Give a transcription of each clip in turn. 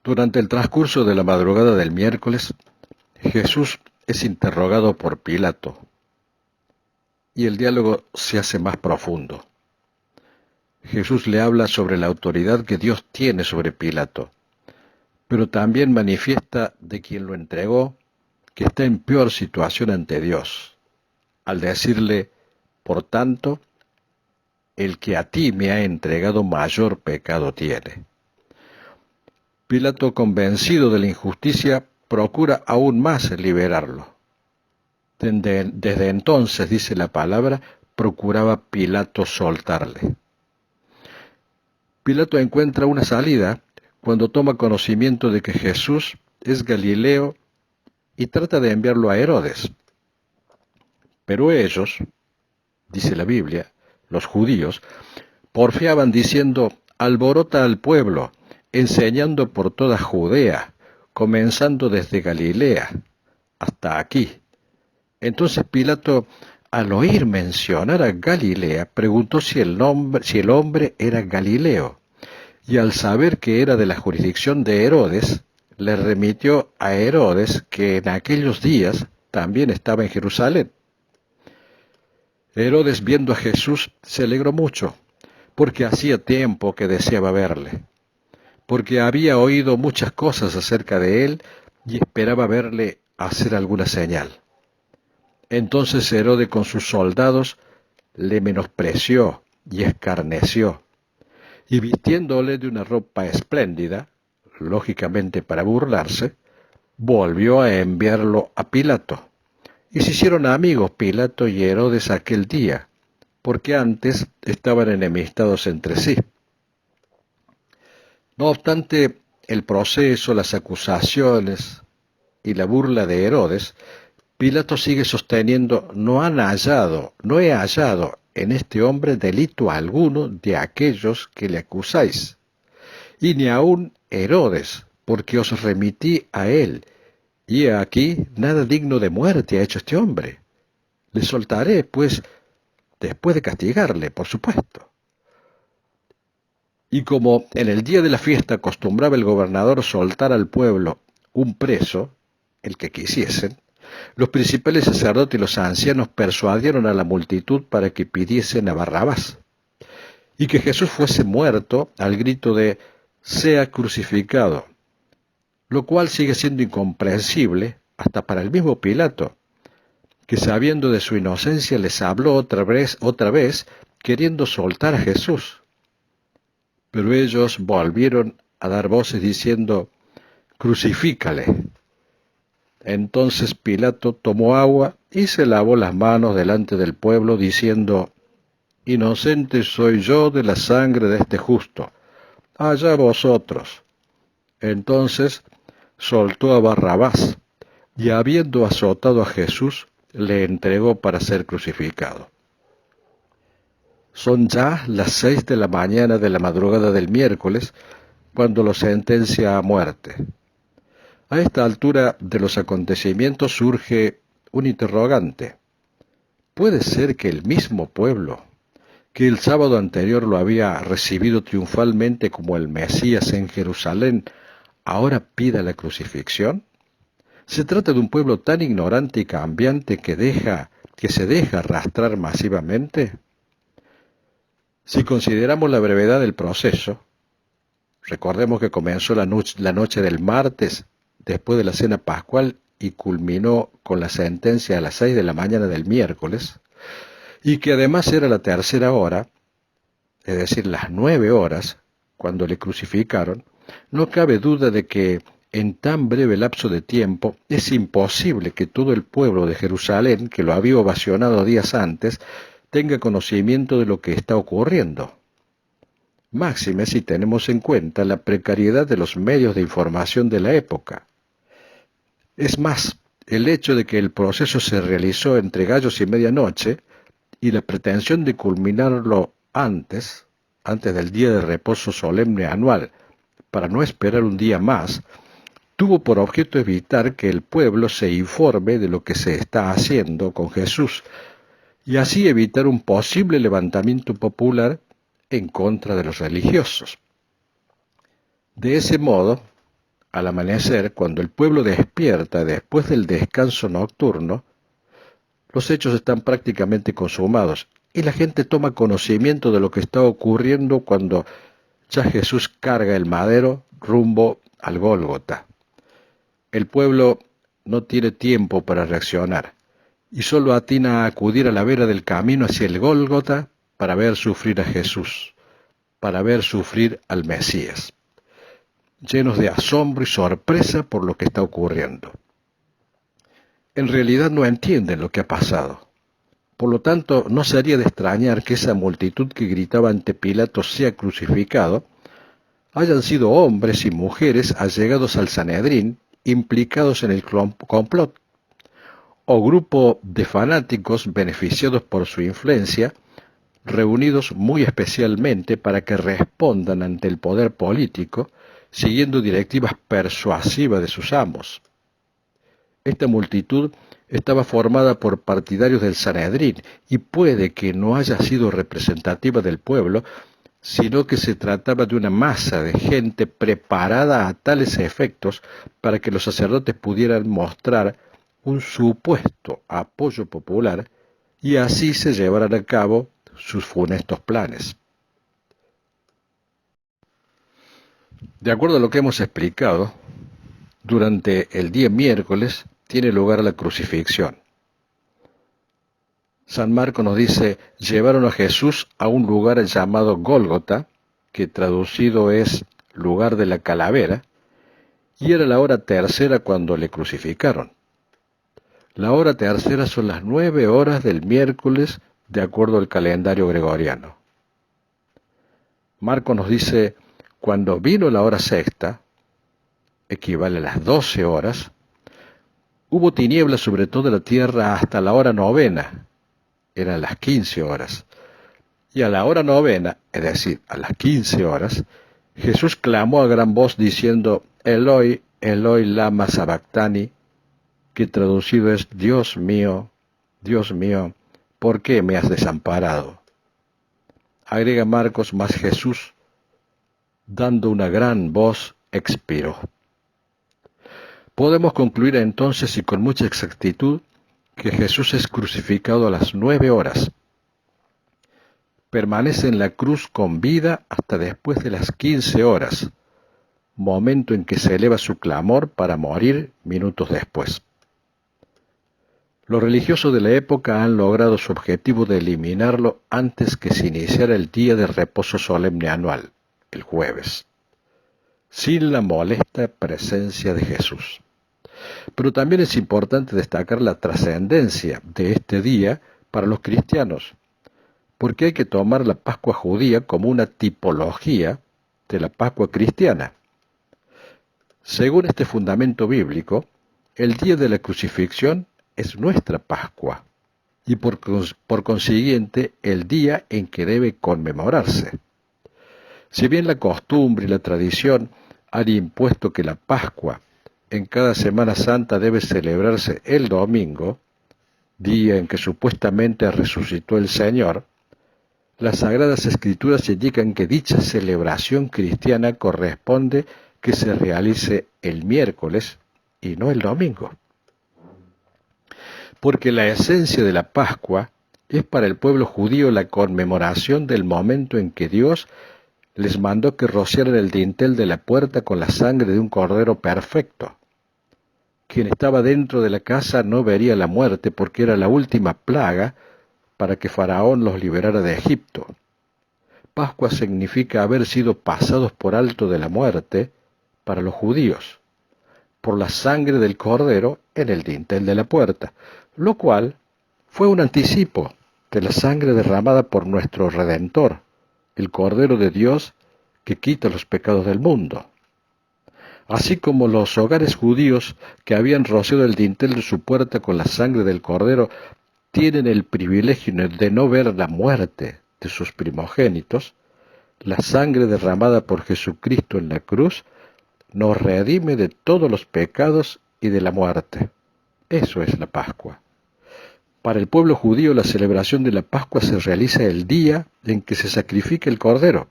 Durante el transcurso de la madrugada del miércoles, Jesús es interrogado por Pilato y el diálogo se hace más profundo. Jesús le habla sobre la autoridad que Dios tiene sobre Pilato, pero también manifiesta de quien lo entregó que está en peor situación ante Dios, al decirle, por tanto, el que a ti me ha entregado mayor pecado tiene. Pilato, convencido de la injusticia, procura aún más liberarlo. Desde entonces, dice la palabra, procuraba Pilato soltarle. Pilato encuentra una salida cuando toma conocimiento de que Jesús es Galileo y trata de enviarlo a Herodes. Pero ellos, dice la Biblia, los judíos, porfiaban diciendo, alborota al pueblo, enseñando por toda Judea, comenzando desde Galilea hasta aquí. Entonces Pilato, al oír mencionar a Galilea, preguntó si el hombre era Galileo, y al saber que era de la jurisdicción de Herodes, le remitió a Herodes, que en aquellos días también estaba en Jerusalén. Herodes, viendo a Jesús, se alegró mucho, porque hacía tiempo que deseaba verle, porque había oído muchas cosas acerca de él y esperaba verle hacer alguna señal. Entonces Herodes con sus soldados le menospreció y escarneció, y vistiéndole de una ropa espléndida, lógicamente para burlarse, volvió a enviarlo a Pilato. Y se hicieron amigos Pilato y Herodes aquel día, porque antes estaban enemistados entre sí. No obstante, el proceso, las acusaciones y la burla de Herodes, Pilato sigue sosteniendo, no he hallado en este hombre delito alguno de aquellos que le acusáis, y ni aun Herodes, porque os remití a él, y he aquí nada digno de muerte ha hecho este hombre. Le soltaré, pues, después de castigarle, por supuesto. Y como en el día de la fiesta acostumbraba el gobernador soltar al pueblo un preso, el que quisiesen, los principales sacerdotes y los ancianos persuadieron a la multitud para que pidiesen a Barrabás, y que Jesús fuese muerto al grito de «sea crucificado», lo cual sigue siendo incomprensible hasta para el mismo Pilato, que sabiendo de su inocencia les habló otra vez, queriendo soltar a Jesús. Pero ellos volvieron a dar voces diciendo, «Crucifícale». Entonces Pilato tomó agua y se lavó las manos delante del pueblo, diciendo, «Inocente soy yo de la sangre de este justo, allá vosotros». Entonces soltó a Barrabás, y habiendo azotado a Jesús, le entregó para ser crucificado. Son ya las 6 de la mañana de la madrugada del miércoles, cuando lo sentencia a muerte. A esta altura de los acontecimientos surge un interrogante. ¿Puede ser que el mismo pueblo, que el sábado anterior lo había recibido triunfalmente como el Mesías en Jerusalén, ahora pida la crucifixión? ¿Se trata de un pueblo tan ignorante y cambiante que se deja arrastrar masivamente? Si consideramos la brevedad del proceso, recordemos que comenzó la noche del martes, después de la cena pascual, y culminó con la sentencia a las 6 de la mañana del miércoles, y que además era la tercera hora, es decir, las 9 horas, cuando le crucificaron, no cabe duda de que en tan breve lapso de tiempo es imposible que todo el pueblo de Jerusalén, que lo había ovacionado días antes, tenga conocimiento de lo que está ocurriendo. Máxime si tenemos en cuenta la precariedad de los medios de información de la época. Es más, el hecho de que el proceso se realizó entre gallos y medianoche y la pretensión de culminarlo antes del día de reposo solemne anual, para no esperar un día más, tuvo por objeto evitar que el pueblo se informe de lo que se está haciendo con Jesús y así evitar un posible levantamiento popular en contra de los religiosos. De ese modo, al amanecer, cuando el pueblo despierta después del descanso nocturno, los hechos están prácticamente consumados y la gente toma conocimiento de lo que está ocurriendo cuando ya Jesús carga el madero rumbo al Gólgota. El pueblo no tiene tiempo para reaccionar y solo atina a acudir a la vera del camino hacia el Gólgota para ver sufrir a Jesús, para ver sufrir al Mesías, llenos de asombro y sorpresa por lo que está ocurriendo. En realidad no entienden lo que ha pasado. Por lo tanto, no sería de extrañar que esa multitud que gritaba ante Pilato sea crucificado, hayan sido hombres y mujeres allegados al Sanedrín, implicados en el complot, o grupo de fanáticos beneficiados por su influencia, reunidos muy especialmente para que respondan ante el poder político, siguiendo directivas persuasivas de sus amos. Esta multitud estaba formada por partidarios del Sanedrín y puede que no haya sido representativa del pueblo, sino que se trataba de una masa de gente preparada a tales efectos para que los sacerdotes pudieran mostrar un supuesto apoyo popular y así se llevaran a cabo sus funestos planes. De acuerdo a lo que hemos explicado, durante el día miércoles tiene lugar la crucifixión. San Marcos nos dice, llevaron a Jesús a un lugar llamado Gólgota, que traducido es lugar de la calavera, y era la hora tercera cuando le crucificaron. La hora tercera son las 9 horas del miércoles, de acuerdo al calendario gregoriano. Marcos nos dice, cuando vino la hora sexta, equivale a las 12 horas, hubo tinieblas sobre toda la tierra hasta la hora novena, eran las 15 horas. Y a la hora novena, es decir, a las 15 horas, Jesús clamó a gran voz diciendo, Eloi, Eloi, lama sabactani, que traducido es, Dios mío, ¿por qué me has desamparado? Agrega Marcos, mas Jesús, dando una gran voz, expiró. Podemos concluir entonces y con mucha exactitud que Jesús es crucificado a las 9 horas. Permanece en la cruz con vida hasta después de las 15 horas, momento en que se eleva su clamor para morir minutos después. Los religiosos de la época han logrado su objetivo de eliminarlo antes que se iniciara el día de reposo solemne anual, el jueves, sin la molesta presencia de Jesús. Pero también es importante destacar la trascendencia de este día para los cristianos, porque hay que tomar la Pascua judía como una tipología de la Pascua cristiana. Según este fundamento bíblico, el día de la crucifixión es nuestra Pascua y por consiguiente el día en que debe conmemorarse. Si bien la costumbre y la tradición han impuesto que la Pascua en cada Semana Santa debe celebrarse el domingo, día en que supuestamente resucitó el Señor, las Sagradas Escrituras indican que dicha celebración cristiana corresponde que se realice el miércoles y no el domingo. Porque la esencia de la Pascua es para el pueblo judío la conmemoración del momento en que Dios les mandó que rociaran el dintel de la puerta con la sangre de un cordero perfecto. Quien estaba dentro de la casa no vería la muerte porque era la última plaga para que Faraón los liberara de Egipto. Pascua significa haber sido pasados por alto de la muerte para los judíos, por la sangre del cordero en el dintel de la puerta, lo cual fue un anticipo de la sangre derramada por nuestro Redentor, el Cordero de Dios que quita los pecados del mundo. Así como los hogares judíos que habían rociado el dintel de su puerta con la sangre del Cordero tienen el privilegio de no ver la muerte de sus primogénitos, la sangre derramada por Jesucristo en la cruz nos redime de todos los pecados y de la muerte. Eso es la Pascua. Para el pueblo judío la celebración de la Pascua se realiza el día en que se sacrifica el Cordero.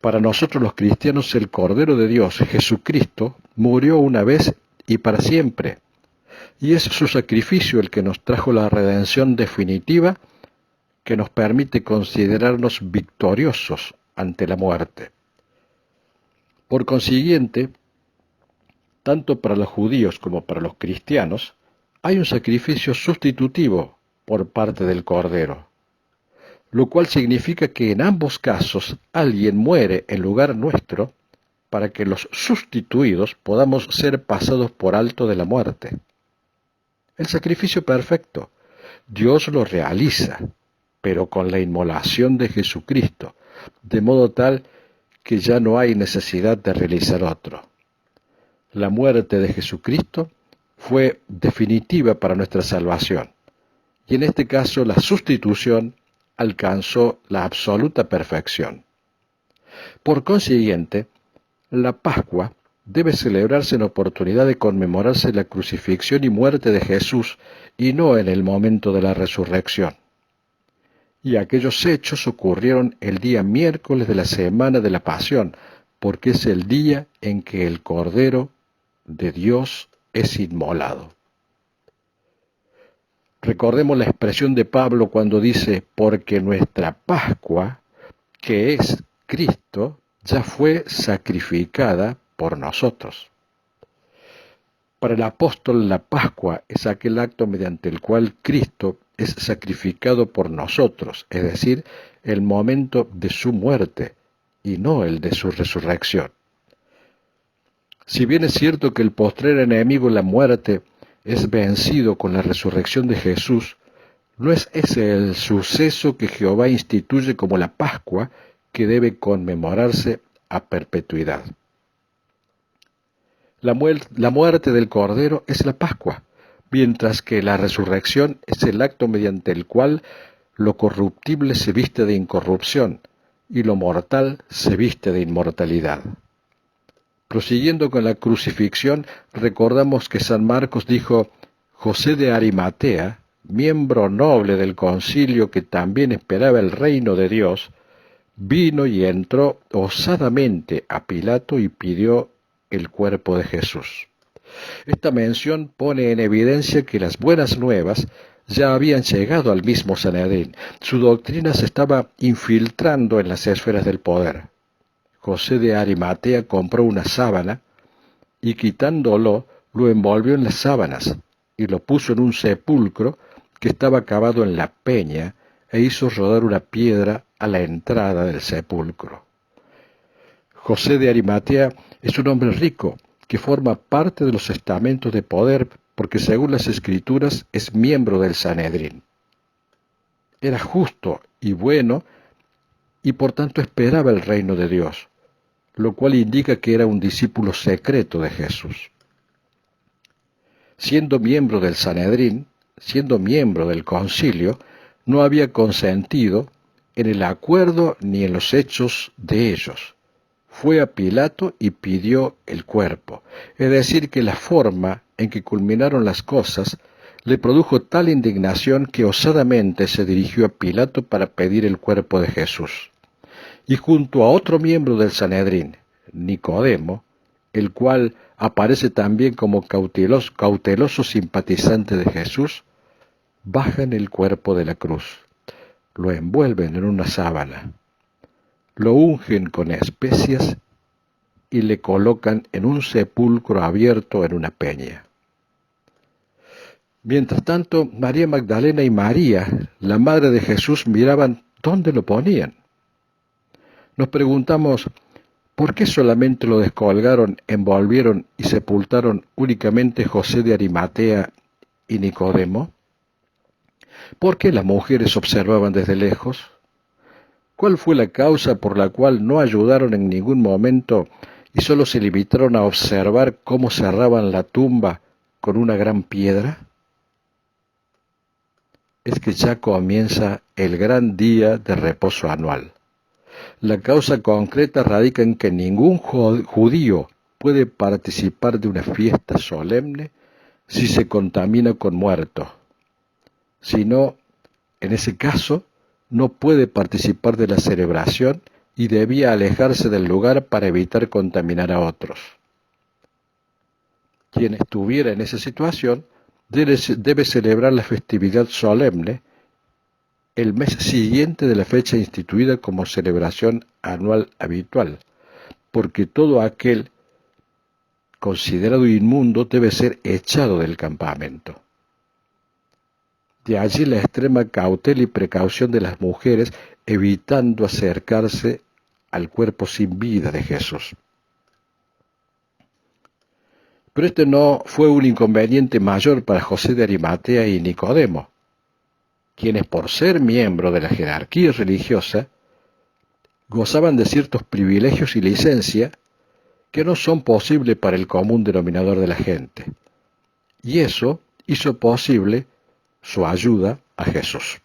Para nosotros los cristianos, el Cordero de Dios, Jesucristo, murió una vez y para siempre. Y es su sacrificio el que nos trajo la redención definitiva, que nos permite considerarnos victoriosos ante la muerte. Por consiguiente, tanto para los judíos como para los cristianos, hay un sacrificio sustitutivo por parte del Cordero, lo cual significa que en ambos casos alguien muere en lugar nuestro para que los sustituidos podamos ser pasados por alto de la muerte. El sacrificio perfecto, Dios lo realiza, pero con la inmolación de Jesucristo, de modo tal que ya no hay necesidad de realizar otro. La muerte de Jesucristo fue definitiva para nuestra salvación, y en este caso la sustitución alcanzó la absoluta perfección. Por consiguiente, la Pascua debe celebrarse en oportunidad de conmemorarse la crucifixión y muerte de Jesús y no en el momento de la resurrección. Y aquellos hechos ocurrieron el día miércoles de la semana de la Pasión, porque es el día en que el Cordero de Dios es inmolado. Recordemos la expresión de Pablo cuando dice, porque nuestra Pascua, que es Cristo, ya fue sacrificada por nosotros. Para el apóstol, la Pascua es aquel acto mediante el cual Cristo es sacrificado por nosotros, es decir, el momento de su muerte y no el de su resurrección. Si bien es cierto que el postrer enemigo, la muerte, es vencido con la resurrección de Jesús, no es ese el suceso que Jehová instituye como la Pascua que debe conmemorarse a perpetuidad. La muerte del Cordero es la Pascua, mientras que la resurrección es el acto mediante el cual lo corruptible se viste de incorrupción y lo mortal se viste de inmortalidad. Prosiguiendo con la crucifixión, recordamos que San Marcos dijo, José de Arimatea, miembro noble del concilio que también esperaba el reino de Dios, vino y entró osadamente a Pilato y pidió el cuerpo de Jesús. Esta mención pone en evidencia que las buenas nuevas ya habían llegado al mismo Sanedrín. Su doctrina se estaba infiltrando en las esferas del poder. José de Arimatea compró una sábana y quitándolo, lo envolvió en las sábanas y lo puso en un sepulcro que estaba cavado en la peña e hizo rodar una piedra a la entrada del sepulcro. José de Arimatea es un hombre rico que forma parte de los estamentos de poder porque según las Escrituras es miembro del Sanedrín. Era justo y bueno y por tanto esperaba el reino de Dios, lo cual indica que era un discípulo secreto de Jesús. Siendo miembro del Sanedrín, siendo miembro del concilio, no había consentido en el acuerdo ni en los hechos de ellos. Fue a Pilato y pidió el cuerpo. Es decir, que la forma en que culminaron las cosas le produjo tal indignación que osadamente se dirigió a Pilato para pedir el cuerpo de Jesús. Y junto a otro miembro del Sanedrín, Nicodemo, el cual aparece también como cauteloso simpatizante de Jesús, bajan el cuerpo de la cruz, lo envuelven en una sábana, lo ungen con especias y le colocan en un sepulcro abierto en una peña. Mientras tanto, María Magdalena y María, la madre de Jesús, miraban dónde lo ponían. Nos preguntamos, ¿por qué solamente lo descolgaron, envolvieron y sepultaron únicamente José de Arimatea y Nicodemo? ¿Por qué las mujeres observaban desde lejos? ¿Cuál fue la causa por la cual no ayudaron en ningún momento y solo se limitaron a observar cómo cerraban la tumba con una gran piedra? Es que ya comienza el gran día de reposo anual. La causa concreta radica en que ningún judío puede participar de una fiesta solemne si se contamina con muertos. Si no, en ese caso, no puede participar de la celebración y debía alejarse del lugar para evitar contaminar a otros. Quien estuviera en esa situación debe celebrar la festividad solemne el mes siguiente de la fecha instituida como celebración anual habitual, porque todo aquel considerado inmundo debe ser echado del campamento. De allí la extrema cautela y precaución de las mujeres, evitando acercarse al cuerpo sin vida de Jesús. Pero este no fue un inconveniente mayor para José de Arimatea y Nicodemo, quienes por ser miembros de la jerarquía religiosa gozaban de ciertos privilegios y licencia que no son posibles para el común denominador de la gente. Y eso hizo posible su ayuda a Jesús.